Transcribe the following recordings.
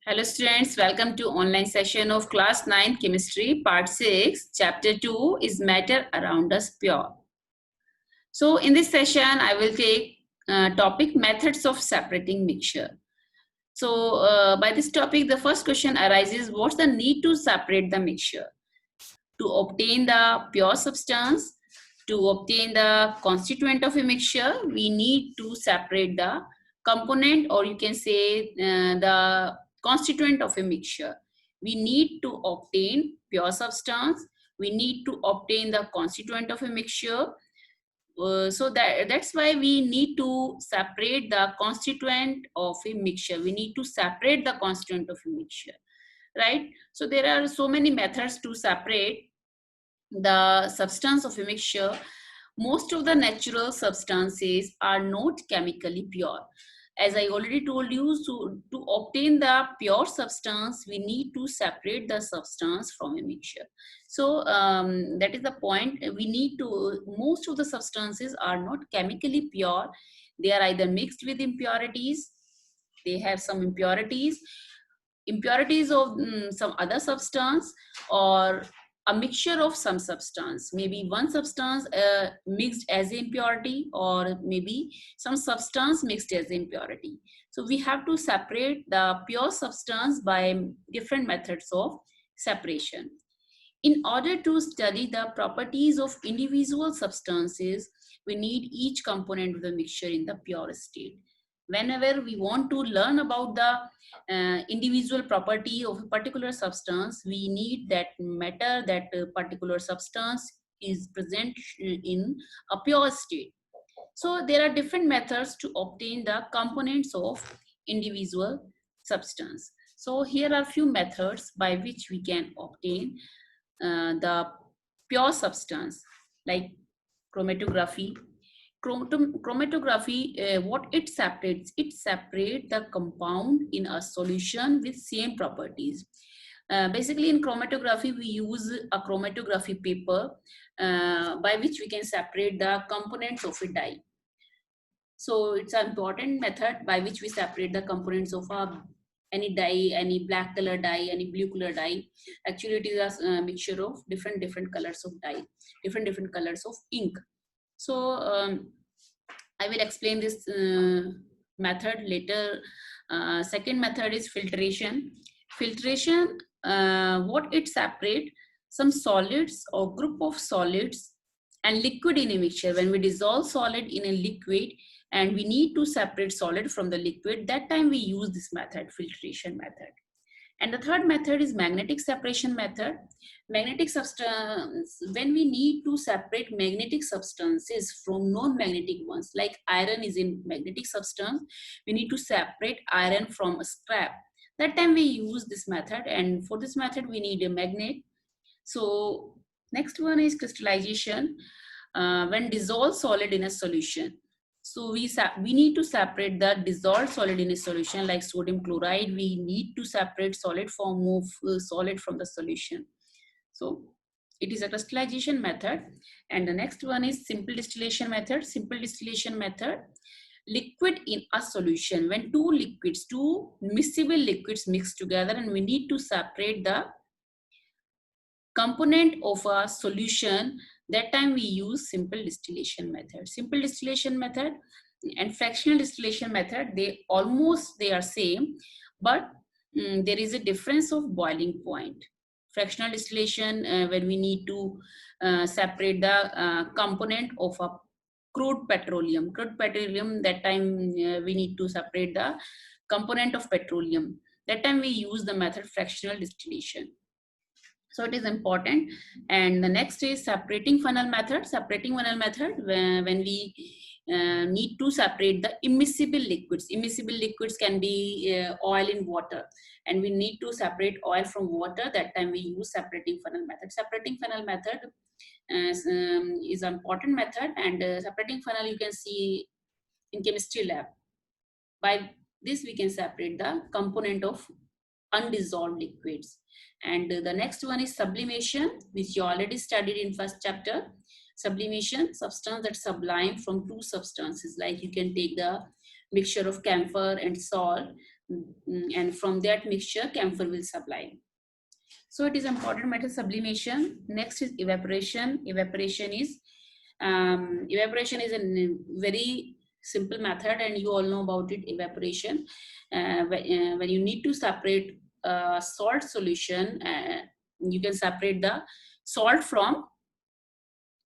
Hello students, welcome to online session of class 9 chemistry part 6. Chapter 2 is matter around us pure. So in this session I will take topic methods of separating mixture. So by this topic the first question arises, what's the need to separate the mixture? To obtain the pure substance, to obtain the constituent of a mixture, we need to separate the component, or you can say the constituent of a mixture. We need to obtain pure substance. We need to obtain the constituent of a mixture. So that's why we need to separate the constituent of a mixture. We need to separate the constituent of a mixture, right? So there are so many methods to separate the substance of a mixture. Most of the natural substances are not chemically pure. As I already told you, so to obtain the pure substance, we need to separate the substance from a mixture. So that is the point. We need to, most of the substances are not chemically pure. They are either mixed with impurities, they have some impurities of some other substance, or a mixture of some substance, maybe one substance mixed as impurity, or maybe some substance mixed as impurity. So we have to separate the pure substance by different methods of separation. In order to study the properties of individual substances, we need each component of the mixture in the pure state. Whenever we want to learn about the individual property of a particular substance, we need that matter, that particular substance is present in a pure state. So there are different methods to obtain the components of individual substance. So here are few methods by which we can obtain the pure substance, like chromatography. Chromatography, what it separates the compound in a solution with same properties. Basically in chromatography we use a chromatography paper by which we can separate the components of a dye. So it's an important method by which we separate the components of any dye, any black color dye, any blue color dye. Actually it is a mixture of different colors of dye, different colors of ink. So I will explain this method later. Second method is filtration. Filtration, what it separate some solids or group of solids and liquid in a mixture. When we dissolve solid in a liquid and we need to separate solid from the liquid, that time we use this method, filtration method. And the third method is magnetic separation method. Magnetic substance, when we need to separate magnetic substances from non-magnetic ones, like iron is in magnetic substance, we need to separate iron from scrap. That time we use this method, and for this method we need a magnet. So next one is crystallization. When dissolve solid in a solution, so we need to separate the dissolved solid in a solution, like sodium chloride. We need to separate solid form of solid from the solution. So it is a crystallization method. And the next one is simple distillation method. Simple distillation method, liquid in a solution. When two miscible liquids mix together and we need to separate the component of a solution, that time we use simple distillation method. Simple distillation method and fractional distillation method, they are same, but there is a difference of boiling point. Fractional distillation, when we need to separate the component of a crude petroleum, that time we need to separate the component of petroleum. That time we use the method fractional distillation. So it is important. And the next is separating funnel method. Separating funnel method, when we need to separate the immiscible liquids. Immiscible liquids can be oil in water, and we need to separate oil from water. That time we use separating funnel method. Separating funnel method is an important method, and separating funnel you can see in chemistry lab. By this we can separate the component of undissolved liquids. And the next one is sublimation, which you already studied in first chapter. Sublimation, substance that sublime from two substances, like you can take the mixture of camphor and salt. and from that mixture camphor will sublime. So it is important matter sublimation. Next is evaporation. Evaporation is a very simple method, and you all know about it. Evaporation, when you need to separate salt solution, you can separate the salt from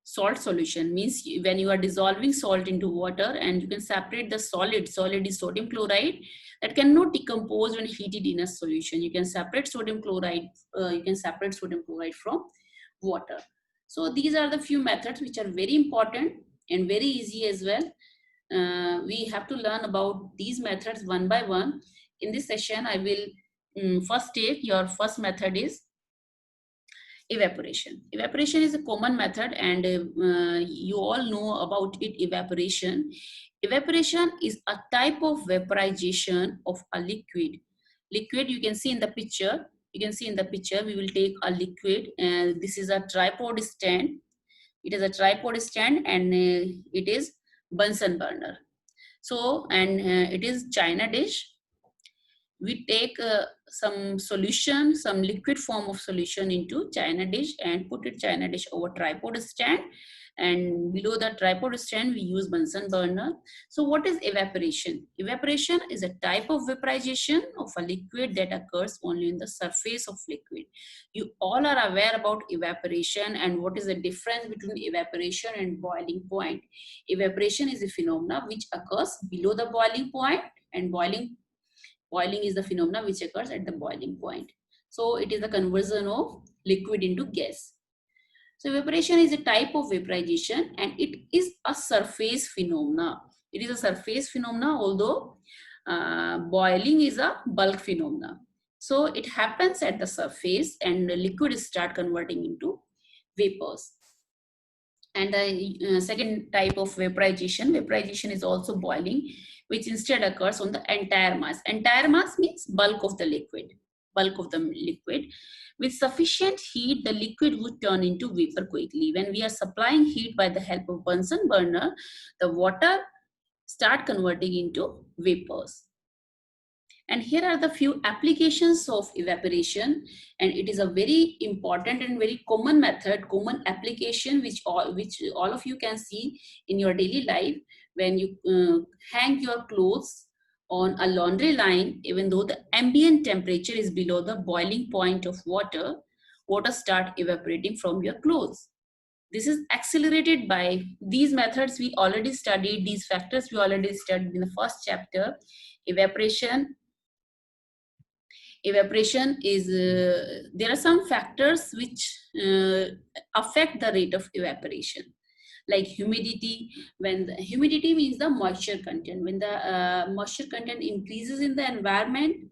salt solution. Means when you are dissolving salt into water, and you can separate the solid is sodium chloride that cannot decompose when heated in a solution. You can separate sodium chloride from water. So these are the few methods which are very important and very easy as well. We have to learn about these methods one by one. In this session I will first take your first method is evaporation. Evaporation is a common method, and you all know about it. Evaporation is a type of vaporization of a liquid. You can see in the picture. We will take a liquid, and this is a tripod stand. It is a tripod stand, and it is Bunsen burner. So, and it is China dish. We take some liquid form of solution into China dish and put it China dish over tripod stand, and below the tripod stand we use Bunsen burner. So what is evaporation? Evaporation is a type of vaporization of a liquid that occurs only in the surface of liquid. You all are aware about evaporation and what is the difference between evaporation and boiling point. Evaporation is a phenomena which occurs below the boiling point, and boiling is the phenomena which occurs at the boiling point. So it is the conversion of liquid into gas. So evaporation is a type of vaporization, and it is a surface phenomena. It is a surface phenomena, although boiling is a bulk phenomena. So it happens at the surface, and the liquid start converting into vapors. And the second type of vaporization is also boiling, which instead occurs on the entire mass. Entire mass means bulk of the liquid. With sufficient heat, the liquid would turn into vapor quickly. When we are supplying heat by the help of Bunsen burner, the water start converting into vapors. And here are the few applications of evaporation, and it is a very important and very common method, common application which all of you can see in your daily life. When you hang your clothes on a laundry line, even though the ambient temperature is below the boiling point of water start evaporating from your clothes. This is accelerated by these methods we already studied, these factors we already studied in the first chapter. Evaporation is, there are some factors which affect the rate of evaporation, like humidity. When the humidity means the moisture content. When the moisture content increases in the environment,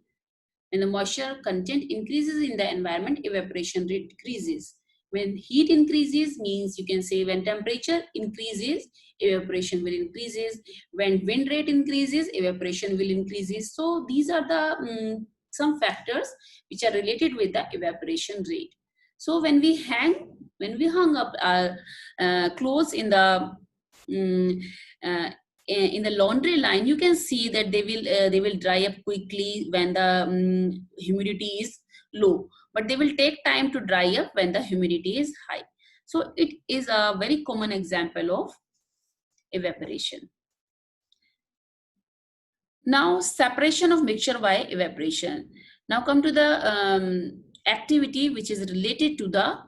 evaporation rate decreases. When heat increases, means you can say when temperature increases, evaporation will increases. When wind rate increases, evaporation will increases. So these are the some factors which are related with the evaporation rate. So when we hung up our clothes in the laundry line, you can see that they will dry up quickly when the humidity is low, but they will take time to dry up when the humidity is high. So it is a very common example of evaporation. Now, separation of mixture by evaporation. Now come to the activity which is related to the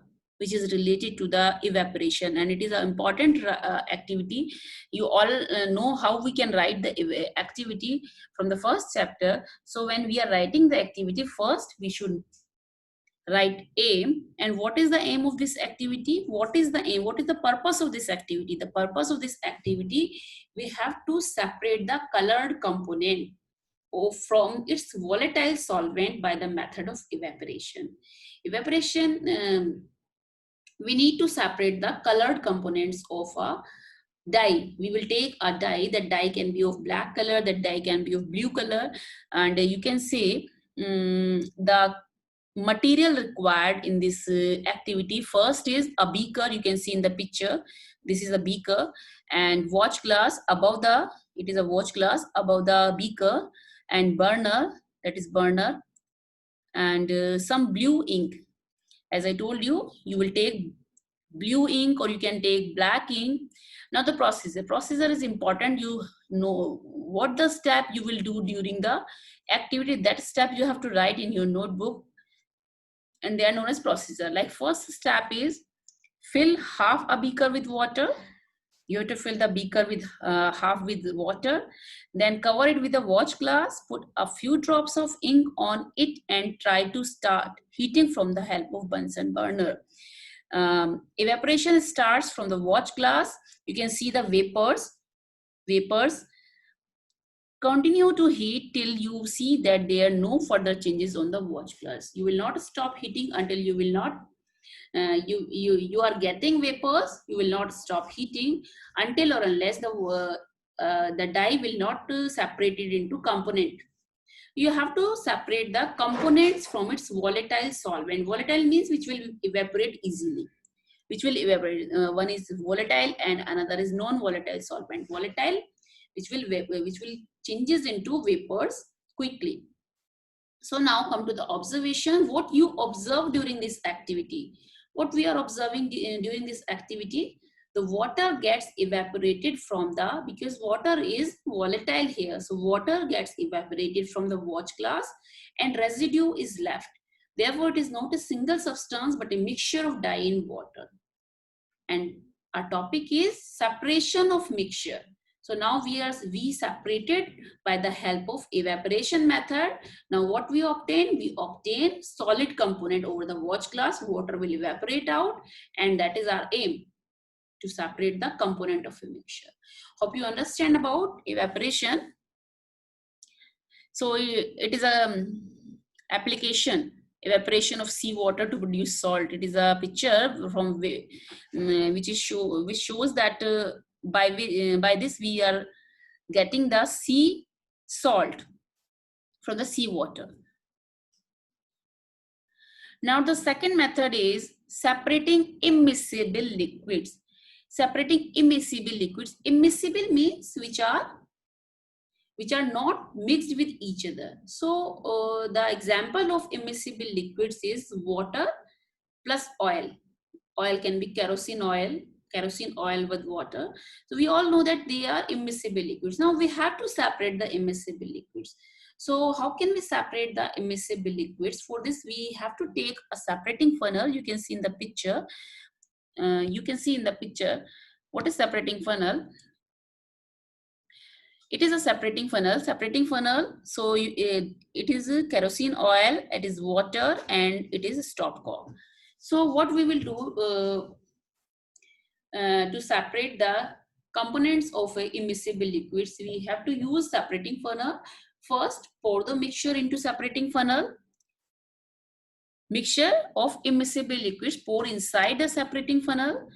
evaporation, and it is an important activity. You all know how we can write the activity from the first chapter. So when we are writing the activity, first we should write aim. And what is the aim of this activity? What is the aim? What is the purpose of this activity? The purpose of this activity, we have to separate the colored component from its volatile solvent by the method of evaporation. We need to separate the colored components of a dye. We will take a dye. That dye can be of black color, that dye can be of blue color, and you can say the material required in this activity. First is a beaker. You can see in the picture, this is a beaker, and watch glass above the, it is a watch glass above the beaker, and burner. that is burner, and some blue ink. As I told you, you will take blue ink or you can take black ink. Now the procedure is important. You know what the step you will do during the activity. That step you have to write in your notebook, and they are known as procedure. Like first step is fill half a beaker with water. You have to fill the beaker with half with water, then cover it with a watch glass, put a few drops of ink on it and try to start heating from the help of Bunsen burner. Evaporation starts from the watch glass. You can see the vapors continue to heat till you see that there are no further changes on the watch glass. You will not stop heating until you will not you are getting vapors. You will not stop heating until or unless the dye will not separate it into component. You have to separate the components from its volatile solvent. Volatile means which will evaporate easily. Which will evaporate. One is volatile and another is non-volatile solvent. Volatile, which will changes into vapors quickly. So now come to the observation. What you observe during this activity. What we are observing during this activity, the water gets evaporated from the, because water is volatile here. So water gets evaporated from the watch glass and residue is left. Therefore, it is not a single substance but a mixture of dye in water. And our topic is separation of mixture. So now we separated by the help of evaporation method. Now what we obtain? We obtain solid component over the watch glass. Water will evaporate out, and that is our aim, to separate the component of a mixture. Hope you understand about evaporation. So it is a application. Evaporation of seawater to produce salt. It is a picture from which shows that by this we are getting the sea salt from the seawater. Now the second method is separating immiscible liquids. Separating immiscible liquids. Immiscible means which are not mixed with each other. So the example of immiscible liquids is water plus oil. Oil can be kerosene oil with water. So we all know that they are immiscible liquids. Now we have to separate the immiscible liquids. So how can we separate the immiscible liquids? For this we have to take a separating funnel. You can see in the picture. What is separating funnel? It is a separating funnel. So it is a kerosene oil, it is water, and it is a stopcock. So what we will do to separate the components of immiscible liquids, we have to use separating funnel. First, pour the mixture into separating funnel. Mixture of immiscible liquids pour inside the separating funnel.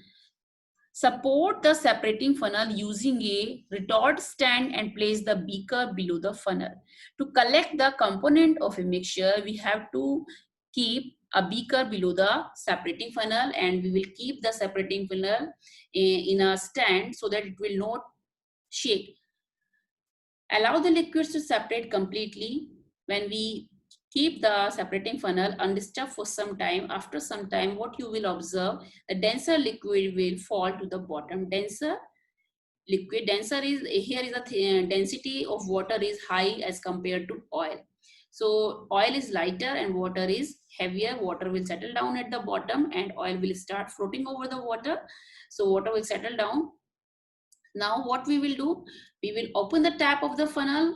Support the separating funnel using a retort stand and place the beaker below the funnel. To collect the component of a mixture, we have to keep a beaker below the separating funnel, and we will keep the separating funnel in a stand so that it will not shake. Allow the liquids to separate completely. When we keep the separating funnel undisturbed for some time, after some time, what you will observe, the denser liquid will fall to the bottom. Denser is, here is the density of water is high as compared to oil. So oil is lighter and water is heavier. Water will settle down at the bottom and oil will start floating over the water. So water will settle down. Now what we will do, we will open the tap of the funnel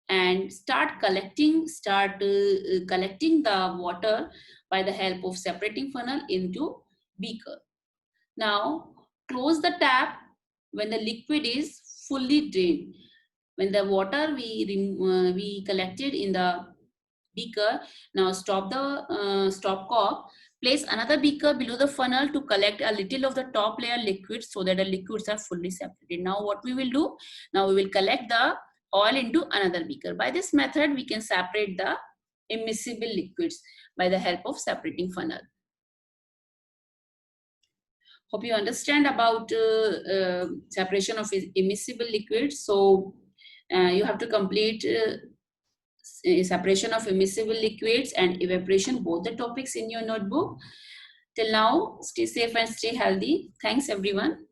and start collecting the water by the help of separating funnel into beaker. Now close the tap when the liquid is fully drained. When the water we collected in the beaker, now stop the stopcock. Place another beaker below the funnel to collect a little of the top layer liquid so that the liquids are fully separated. Now what we will do? Now we will collect the oil into another beaker. By this method, we can separate the immiscible liquids by the help of separating funnel. Hope you understand about separation of immiscible liquids. So you have to complete separation of immiscible liquids and evaporation, both the topics in your notebook. Till now, stay safe and stay healthy. Thanks everyone.